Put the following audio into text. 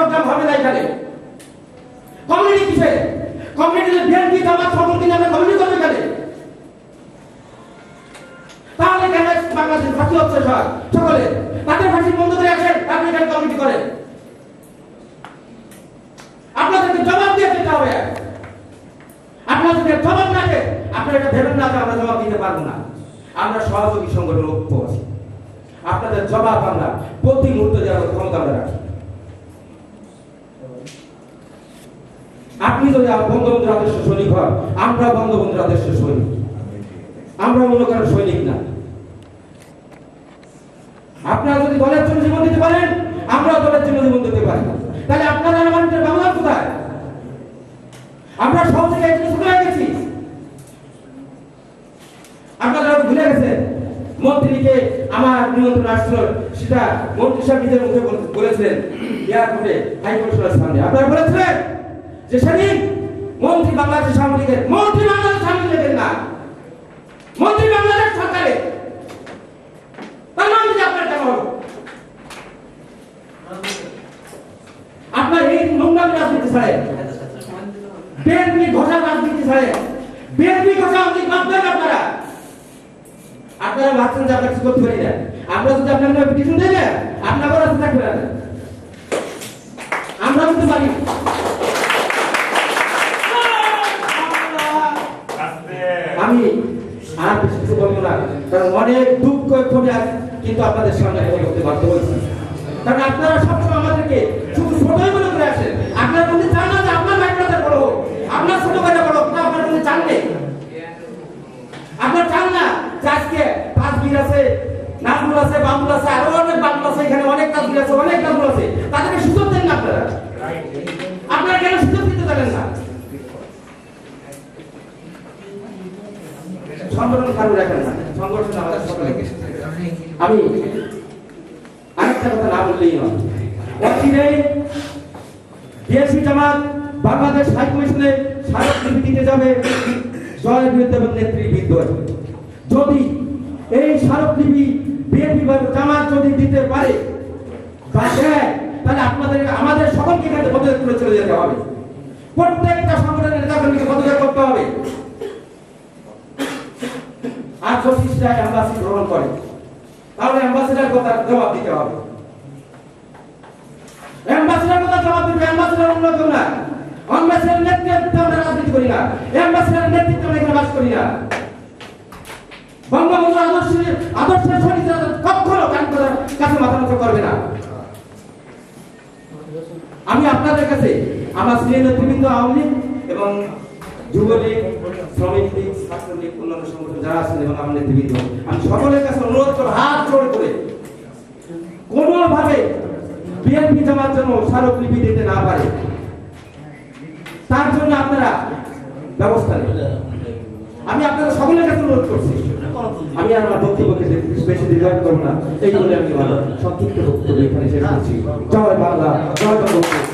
Programme হবে না এখানে। কমিউনিটি কিসে? কমিউনিটিতে বিএনপি জামাত সম্পর্কে আমরা কমিউনিটি করবে এখানে। তাহলে কেন বাংলাদেশ ফাঁসি হচ্ছে সকলে? তাদের ফাঁসি বন্ধ করে আসেন, আপনি এখানে কমিউনিটি করেন। আপনাদেরকে জবাব দিয়ে যেতে হবে। আপনাদেরকে জবাব না দিয়ে আপনারা এটা ভেবেন না যে আমরা জবাব দিতে পারবো না। আমরা সহযোগী সংগঠনের ঐক্য আছি। আপনাদের জবাব আমরা প্রতি মুহূর্তে দেওয়ার ক্ষমতা আমরা রাখি। আপনি যদি বঙ্গবন্ধুর আদর্শ সৈনিক হন, আমরা বঙ্গবন্ধুর আদর্শ সৈনিক। আমরা মনে করেন সৈনিক না। আপনারা যদি দলের জন্য জীবন দিতে পারেন, আমরা দলের জন্য জীবন দিতে পারি। তাহলে আপনারা আমাদের বাংলা কোথায়? আমরা সব থেকে শুরু হয়ে গেছি। আপনারা ভুলে গেছেন মন্ত্রীকে আমার নিমন্ত্রণ আসছিল, সেটা মন্ত্রী সাহেব নিজের মুখে বলেছিলেন এয়ারপোর্টে হাইকমিশনের সামনে। আপনারা বলেছিলেন যে সেদিন মন্ত্রী বাংলাদেশ সামনে মন্ত্রী বাংলাদেশ সামনে লেখেন না, মন্ত্রী বাংলাদেশ সরকারে। তার নাম কি আপনার কেন হলো? আপনার এই নোংরা রাজনীতি ছাড়ে, বিএনপি ঘোষা রাজনীতি ছাড়ে, বিএনপি ঘোষা অধিক ভাববেন আপনারা। আপনারা ভাবছেন যে আমরা কিছু করতে পারি না। আমরা যদি আপনার পিটিশন দেই না, আপনারা রাস্তা থাকবে না। আমরা করতে পারি। আমি আর কিছু বলবো না, কারণ অনেক দুঃখ ক্ষোভে কিন্তু আপনাদের সামনে করতে বাধ্য হয়েছি। কারণ আপনারা সবসময় আমাদেরকে শুধু ছোটই মনে করে আসেন। আপনার মধ্যে চান না যে আপনার ভাইটা বড় হোক, আপনার ছোট ভাইটা বড় হোক, আপনার মধ্যে চান নেই। আপনার চান না যে আজকে তাজগির আছে, নাজমুল আছে, বাবুল আছে, আরো অনেক বাবুল আছে, এখানে অনেক তাজগির আছে, অনেক নাজমুল আছে, তাদেরকে সুযোগ দেন না আপনারা। আপনারা কেন সুযোগ দিতে পারেন না? সংগঠন চালু রাখেন না, সংগঠন আমাদের সকলকে। আমি আরেকটা কথা না বললেই নয়, অচিরেই বিএনপি জামাত বাংলাদেশ হাইকমিশনে স্মারকলিপি দিতে যাবে জয়ের বিরুদ্ধে এবং নেত্রীর বিরুদ্ধে। যদি এই স্মারকলিপি বিএনপি বা জামাত যদি দিতে পারে তাহলে আমাদের সকলকে এখানে পদত্যাগ করে চলে যেতে হবে। প্রত্যেকটা সংগঠনের নেতাকর্মীকে পদত্যাগ করতে হবে। আর যদি অ্যাম্বাসি গ্রহণ করে তাহলে অ্যাম্বাসিডার কথা জবাব দিতে হবে। অ্যাম্বাসিডার কথা জবাব দিতে, অ্যাম্বাসিডার অন্য কেউ না। অ্যাম্বাসিডার নেতৃত্বে আমরা রাজনীতি করি না, অ্যাম্বাসিডার নেতৃত্বে আমরা এখানে বাস করি না। বঙ্গবন্ধু আদর্শের সৈনিকরা কখনো কাছে মাথা নত করবে না। আমি আপনাদের কাছে আমার সিনিয়র নেতৃবৃন্দ, আওয়ামী লীগ এবং যুবলীগ, শ্রমিক লীগ, ছাত্রলীগ, অন্যান্য সংগঠন যারা আছেন এবং আমার নেতৃবৃন্দ, আমি সকলের কাছে অনুরোধ করব, হাত জোড় করে কোনোভাবে বিএনপি জামাত যেন স্মারকলিপি দিতে না পারে, তার জন্য আপনারা ব্যবস্থা নেন। আমি আপনাদের সকলের কাছে অনুরোধ করছি। আমি আর আমার বক্তব্যকে বেশি দীর্ঘায়িত করব না, এই বলে আমি সংক্ষিপ্ত বক্তব্য এখানে শেষ করছি। জয় বাংলা, জয় বঙ্গবন্ধু।